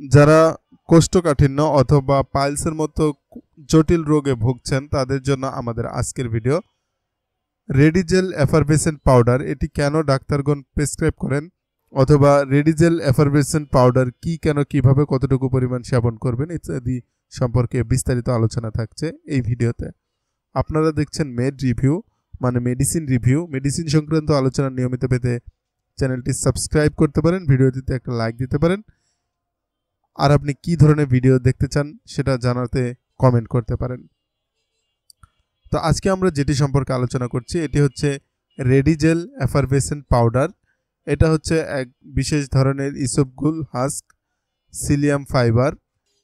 যারা কোষ্ঠকাঠিন্য অথবা পাইলসের মতো জটিল রোগে ভুগছেন তাদের জন্য আমাদের আজকের ভিডিও। রেডিজেল এফারভেসেন্ট পাউডার এটি কেন ডাক্তারগণ প্রেসক্রাইব করেন, অথবা রেডিজেল এফারভেসেন্ট পাউডার কি, কেন, কিভাবে, কতটুকু পরিমাণ সেবন করবেন ইত্যাদি সম্পর্কে বিস্তারিত আলোচনা থাকছে এই ভিডিওতে। আপনারা দেখছেন মেড রিভিউ, মানে মেডিসিন রিভিউ। মেডিসিন সংক্রান্ত আলোচনা নিয়মিত পেতে চ্যানেলটি সাবস্ক্রাইব করতে পারেন, ভিডিওটিতে একটা লাইক দিতে পারেন, আর আপনি কি ধরনের ভিডিও দেখতে চান সেটা জানাতে কমেন্ট করতে পারেন। তো আজকে আমরা যেটি সম্পর্কে আলোচনা করছি এটি হচ্ছে রেডিজেল এফারভেসেন্ট পাউডার। এটা হচ্ছে এক বিশেষ ধরনের ইসবগুল হাস্ক সিলিয়াম ফাইবার।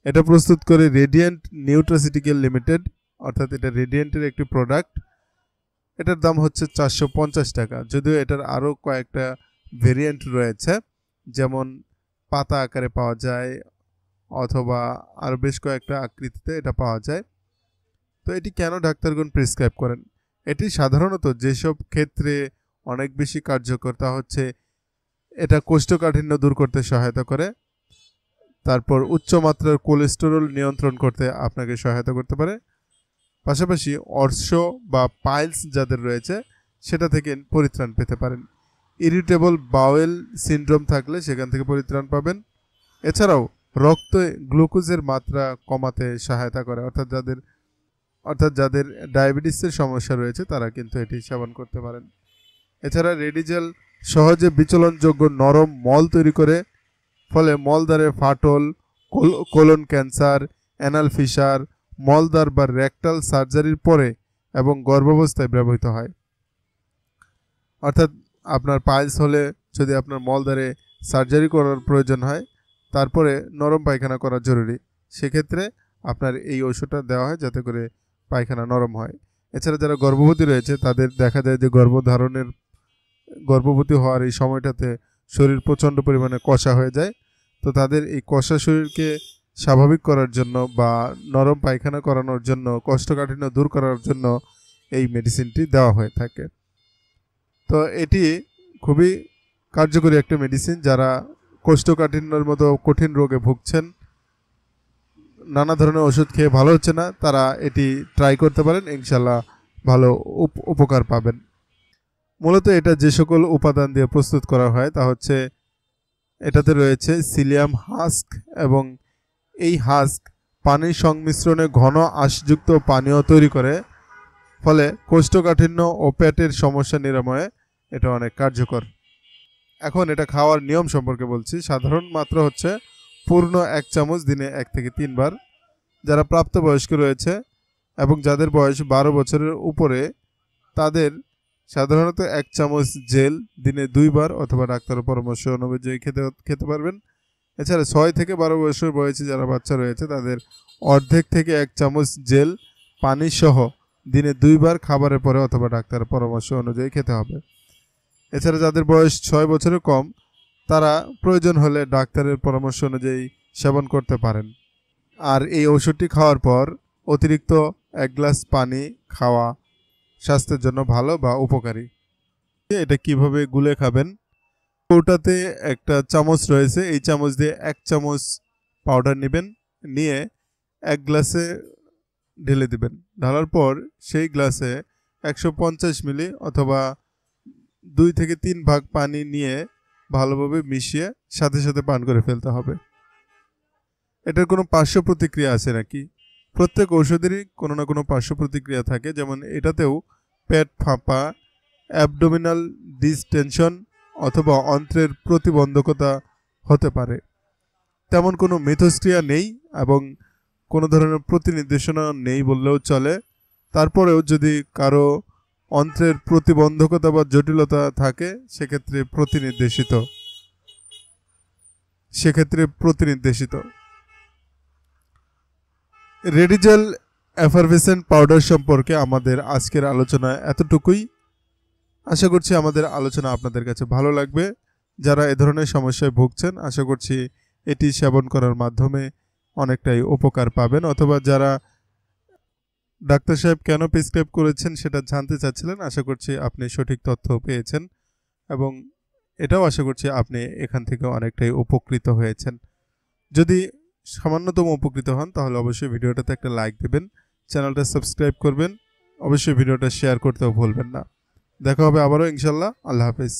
এটা প্রস্তুত করে রেডিয়েন্ট নিউট্রাসিউটিক্যাল লিমিটেড, অর্থাৎ এটা রেডিয়েন্টের একটি প্রোডাক্ট। এটার দাম হচ্ছে 450 টাকা, যদিও এটার আরও কয়েকটা ভেরিয়েন্ট রয়েছে, যেমন পাতা আকারে পাওয়া যায় অথবা আরও বেশ কয়েকটা আকৃতিতে এটা পাওয়া যায়। তো এটি কেন ডাক্তারগণ প্রেসক্রাইব করেন? এটি সাধারণত যেসব ক্ষেত্রে অনেক বেশি কার্যকর তা হচ্ছে এটা কোষ্ঠকাঠিন্য দূর করতে সহায়তা করে, তারপর উচ্চমাত্রার কোলেস্টেরল নিয়ন্ত্রণ করতে আপনাকে সহায়তা করতে পারে, পাশাপাশি অর্শ বা পাইলস যাদের রয়েছে সেটা থেকে পরিত্রাণ পেতে পারেন। ইরিটেবল বাওয়েল সিনড্রোম থাকলে সেখান থেকে পরিত্রাণ পাবেন। এছাড়াও রক্তে গ্লুকোজের মাত্রা কমাতে সহায়তা করে, অর্থাৎ যাদের ডায়াবেটিসের সমস্যা রয়েছে তারা কিন্তু এটি সেবন করতে পারেন। এছাড়া রেডিজেল সহজে বিচলনযোগ্য নরম মল তৈরি করে, ফলে মলদ্বারে ফাটল, কোলন ক্যান্সার, অ্যানাল ফিসার, মলদ্বার বা রেকটাল সার্জারির পরে এবং গর্ভাবস্থায় ব্যবহৃত হয়। অর্থাৎ আপনার পাইলস হলে যদি আপনার মলদ্বারে সার্জারি করার প্রয়োজন হয়, তারপরে নরম পায়খানা করা জরুরি, সেক্ষেত্রে আপনার এই ওষুধটা দেওয়া হয় যাতে করে পায়খানা নরম হয়। এছাড়া যারা গর্ভবতী রয়েছে তাদের দেখা যায় যে গর্ভবতী হওয়ার এই সময়টাতে শরীর প্রচণ্ড পরিমাণে কষা হয়ে যায়। তো তাদের এই কষা শরীরকে স্বাভাবিক করার জন্য বা নরম পায়খানা করানোর জন্য, কোষ্ঠকাঠিন্য দূর করার জন্য এই মেডিসিনটি দেওয়া হয়ে থাকে। তো এটি খুবই কার্যকরী একটা মেডিসিন। যারা কোষ্ঠকাঠিন্যের মতো কঠিন রোগে ভুগছেন, নানা ধরনের ওষুধ খেয়ে ভালো হচ্ছে না, তারা এটি ট্রাই করতে পারেন, ইনশাল্লাহ ভালো উপকার পাবেন। মূলত এটা যে সকল উপাদান দিয়ে প্রস্তুত করা হয় তা হচ্ছে এটাতে রয়েছে সিলিয়াম হাস্ক, এবং এই হাস্ক পানির সংমিশ্রণে ঘন আঁশযুক্ত পানীয় তৈরি করে, ফলে কোষ্ঠকাঠিন্য ও পেটের সমস্যা নিরাময়ে এটা অনেক কার্যকর। এখন এটা খাওয়ার নিয়ম সম্পর্কে বলছি। সাধারণ মাত্রা হচ্ছে পূর্ণ 1 চামচ দিনে 1 থেকে 3 বার। যারা প্রাপ্তবয়স্ক রয়েছে এবং যাদের বয়স 12 বছরের উপরে তাদের সাধারণত 1 চামচ জেল দিনে 2 বার অথবা ডাক্তারের পরামর্শ অনুযায়ী খেতে পারবেন। এছাড়া 6 থেকে 12 বছর বয়সী যারা বাচ্চা রয়েছে তাদের অর্ধেক থেকে 1 চামচ জেল পানি সহ দিনে 2 বার খাবারের পরে অথবা ডাক্তারের পরামর্শ অনুযায়ী খেতে হবে। এছাড়া যাদের বয়স 6 বছরের কম তারা প্রয়োজন হলে ডাক্তারের পরামর্শ অনুযায়ী সেবন করতে পারেন। আর এই ওষুধটি খাওয়ার পর অতিরিক্ত 1 গ্লাস পানি খাওয়া স্বাস্থ্যের জন্য ভালো বা উপকারী। এটা কিভাবে গুলে খাবেন? কৌটাতে একটা চামচ রয়েছে, এই চামচ দিয়ে 1 চামচ পাউডার নেবেন, নিয়ে 1 গ্লাসে ঢেলে দিবেন। ঢালার পর সেই গ্লাসে 150 মিলি অথবা 2 থেকে 3 ভাগ পানি নিয়ে ভালোভাবে মিশিয়ে সাথে সাথে পান করে ফেলতে হবে। এটার কোনো পার্শ্ব প্রতিক্রিয়া আছে নাকি? প্রত্যেক ঔষধেরই কোনো না কোনো পার্শ্ব প্রতিক্রিয়া থাকে, যেমন এটাতেও পেট ফাঁপা, অ্যাবডোমিনাল ডিসটেনশন অথবা অন্ত্রের প্রতিবন্ধকতা হতে পারে। তেমন কোনো মিথস্ক্রিয়া নেই এবং কোনো ধরনের প্রতিনির্দেশনা নেই বললেও চলে। তারপরেও যদি কারো অন্ত্রের প্রতিবন্ধকতা বা জটিলতা থাকে সেক্ষেত্রে প্রতিনির্দেশিত। রেডিজেল এফারভেসেন্ট পাউডার সম্পর্কে আমাদের আজকের আলোচনা এতটুকুই। আশা করছি আমাদের আলোচনা আপনাদের কাছে ভালো লাগবে। যারা এ ধরনের সমস্যায় ভুগছেন আশা করছি এটি সেবন করার মাধ্যমে অনেকটাই উপকার পাবেন, অথবা যারা ডাক্তার সাহেব কেন প্রেসক্রাইব করেছেন সেটা জানতে চাচ্ছিলেন, আশা করছি আপনি সঠিক তথ্য পেয়েছেন এবং এটাও আশা করছি আপনি এখান থেকে অনেকটাই উপকৃত হয়েছেন। যদি সামান্যতম উপকৃত হন তাহলে অবশ্যই ভিডিওটাতে একটা লাইক দেবেন, চ্যানেলটা সাবস্ক্রাইব করবেন, অবশ্যই ভিডিওটা শেয়ার করতেও ভুলবেন না। দেখা হবে আবারও ইনশাল্লাহ। আল্লাহ হাফেজ।